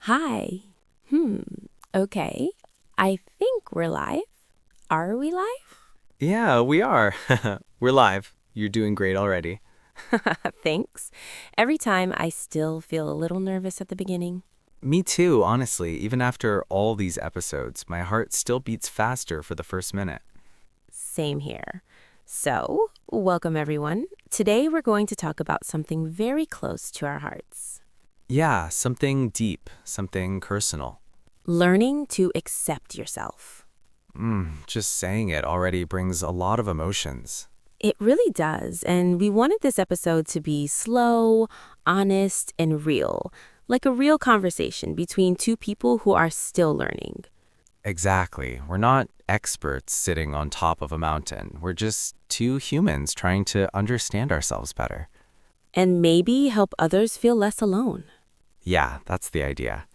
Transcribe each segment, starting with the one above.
Hi. Hmm. Okay. I think we're live. Are we live? Yeah, we are. We're live. You're doing great already. Thanks. Every time I still feel a little nervous at the beginning. Me too, honestly. Even after all these episodes, my heart still beats faster for the first minute. Same here. So, welcome everyone. Today we're going to talk about something very close to our hearts. Yeah, something deep, something personal. Learning to accept yourself. Just saying it already brings a lot of emotions. It really does, and we wanted this episode to be slow, honest, and real, like a real conversation between two people who are still learning. Exactly. We're not experts sitting on top of a mountain. We're just two humans trying to understand ourselves better. And maybe help others feel less alone. Yeah, that's the idea.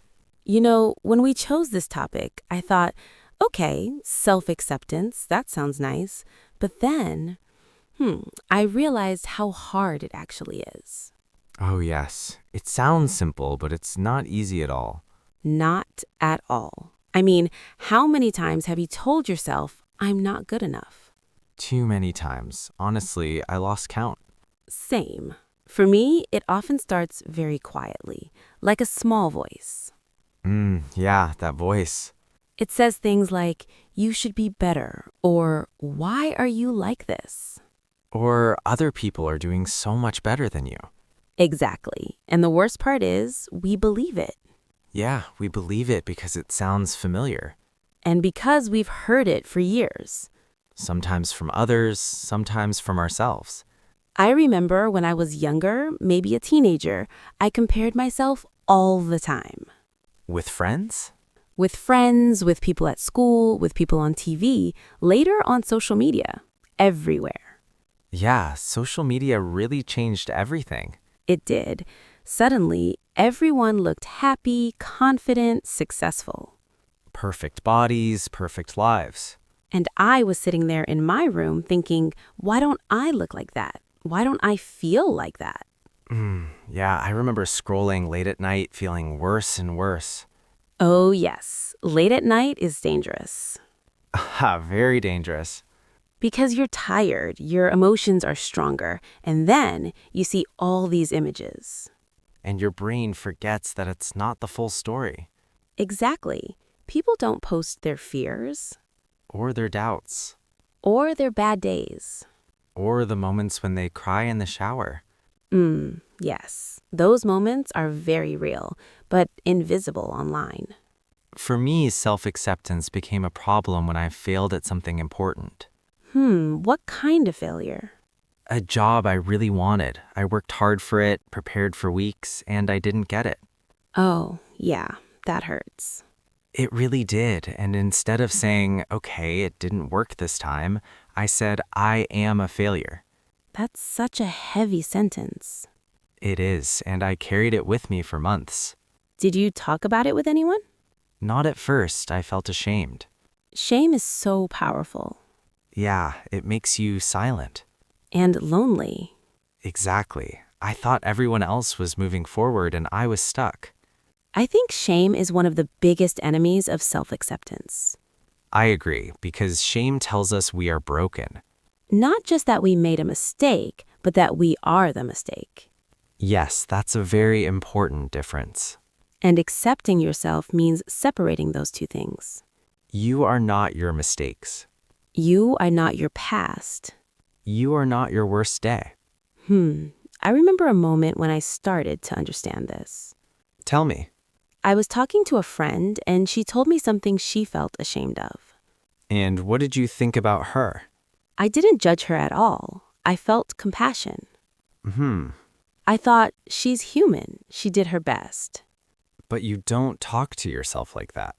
You know, when we chose this topic, I thought, okay, self-acceptance, that sounds nice. But then, I realized how hard it actually is. Oh, yes. It sounds simple, but it's not easy at all. Not at all. I mean, how many times have you told yourself, I'm not good enough? Too many times. Honestly, I lost count. Same. For me, it often starts very quietly, like a small voice. Yeah, that voice. It says things like, you should be better, or why are you like this? Or other people are doing so much better than you. Exactly. And the worst part is, we believe it. Yeah, we believe it because it sounds familiar. And because we've heard it for years. Sometimes from others, sometimes from ourselves. I remember when I was younger, maybe a teenager, I compared myself all the time. With friends? With friends, with people at school, with people on TV, later on social media, everywhere. Yeah, social media really changed everything. It did. Suddenly, everyone looked happy, confident, successful. Perfect bodies, perfect lives. And I was sitting there in my room thinking, why don't I look like that? Why don't I feel like that? Yeah, I remember scrolling late at night feeling worse and worse. Oh, yes, late at night is dangerous. Ha, very dangerous. Because you're tired, your emotions are stronger, and then you see all these images. And your brain forgets that it's not the full story. Exactly. People don't post their fears Or their doubts. or their bad days. Or the moments when they cry in the shower. Yes, those moments are very real, but invisible online. For me, self-acceptance became a problem when I failed at something important. What kind of failure? A job I really wanted. I worked hard for it, prepared for weeks, and I didn't get it. Oh, yeah, that hurts. It really did, and instead of saying, okay, it didn't work this time, I said, I am a failure. That's such a heavy sentence. It is, and I carried it with me for months. Did you talk about it with anyone? Not at first, I felt ashamed. Shame is so powerful Yeah, it makes you silent. and lonely. Exactly. I thought everyone else was moving forward and I was stuck. I think shame is one of the biggest enemies of self-acceptance. I agree, because shame tells us we are broken. Not just that we made a mistake, but that we are the mistake. Yes, that's a very important difference. And accepting yourself means separating those two things. You are not your mistakes. You are not your past. You are not your worst day. I remember a moment when I started to understand this. Tell me. I was talking to a friend, and she told me something she felt ashamed of. And what did you think about her? I didn't judge her at all. I felt compassion. Hmm. I thought, she's human. She did her best. But you don't talk to yourself like that.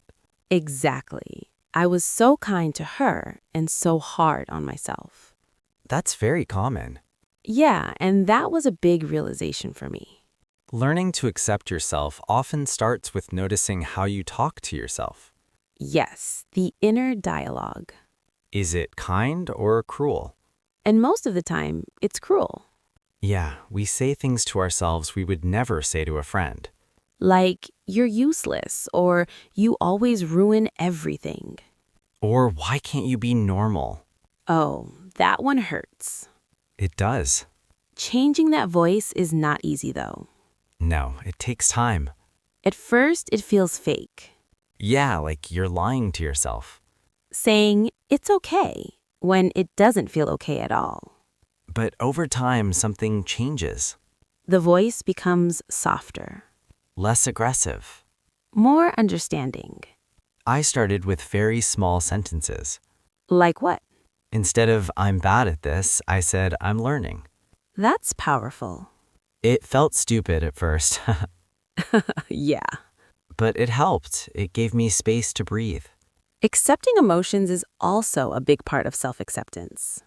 Exactly. I was so kind to her and so hard on myself. That's very common. Yeah, and that was a big realization for me. Learning to accept yourself often starts with noticing how you talk to yourself. Yes, the inner dialogue. Is it kind or cruel? And most of the time, it's cruel. Yeah, we say things to ourselves we would never say to a friend. Like, you're useless or you always ruin everything. Or why can't you be normal? Oh, that one hurts. It does. Changing that voice is not easy, though. No, it takes time. At first, it feels fake. Yeah, like you're lying to yourself. Saying, it's okay, when it doesn't feel okay at all. But over time, something changes. The voice becomes softer, Less aggressive. more understanding. I started with very small sentences. Like what? Instead of I'm bad at this, I said I'm learning. That's powerful. It felt stupid at first, Yeah. but it helped. It gave me space to breathe. Accepting emotions is also a big part of self-acceptance.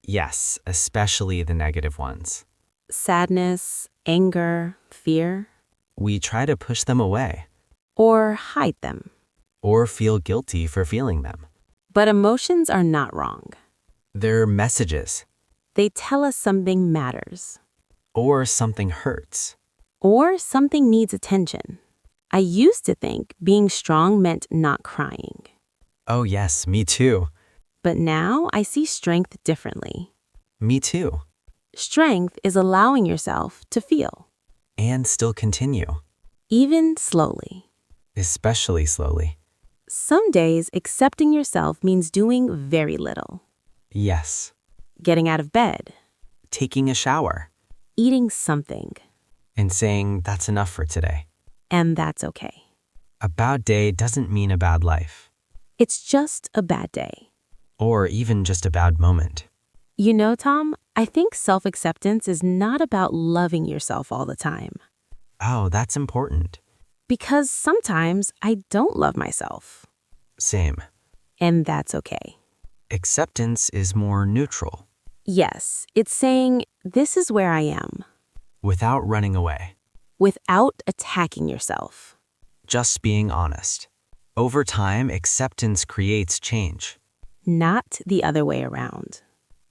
Yes, especially the negative ones. Sadness, anger, fear, We try to push them away or hide them. or feel guilty for feeling them. But emotions are not wrong. They're messages They tell us something matters, or something hurts. or something needs attention. I used to think being strong meant not crying. Oh, yes, me too. But now I see strength differently. Me too. Strength is allowing yourself to feel, And still continue, even slowly. especially slowly. Some days, accepting yourself means doing very little. Yes. Getting out of bed, Taking a shower eating something, and saying that's enough for today. and that's okay. A bad day doesn't mean a bad life, It's just a bad day. or even just a bad moment. You know, Tom, I think self-acceptance is not about loving yourself all the time. Oh, that's important. Because sometimes I don't love myself, Same. and that's okay. Acceptance is more neutral, Yes, it's saying, this is where I am, without running away, without attacking yourself. just being honest. Over time, acceptance creates change. Not the other way around.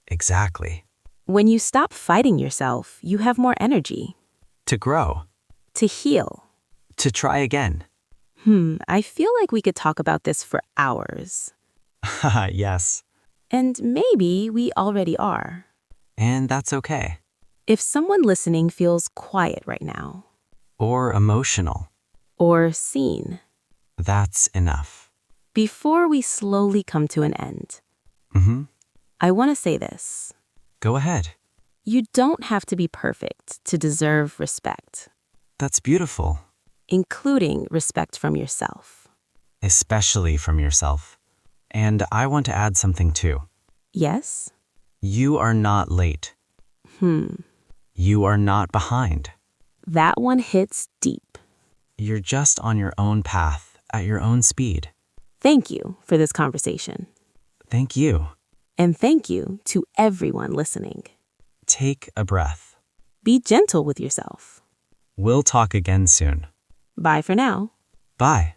Exactly. When you stop fighting yourself, you have more energy To grow, to heal. to try again. I feel like we could talk about this for hours. Haha, yes. And maybe we already are. And that's okay. If someone listening feels quiet right now, Or emotional. or seen, That's enough. before we slowly come to an end, I want to say this. Go ahead. You don't have to be perfect to deserve respect, That's beautiful. including respect from yourself. Especially from yourself. And I want to add something too. Yes? You are not late. You are not behind. That one hits deep. You're just on your own path, at your own speed. Thank you for this conversation. Thank you. And thank you to everyone listening. Take a breath. Be gentle with yourself. We'll talk again soon. Bye for now. Bye.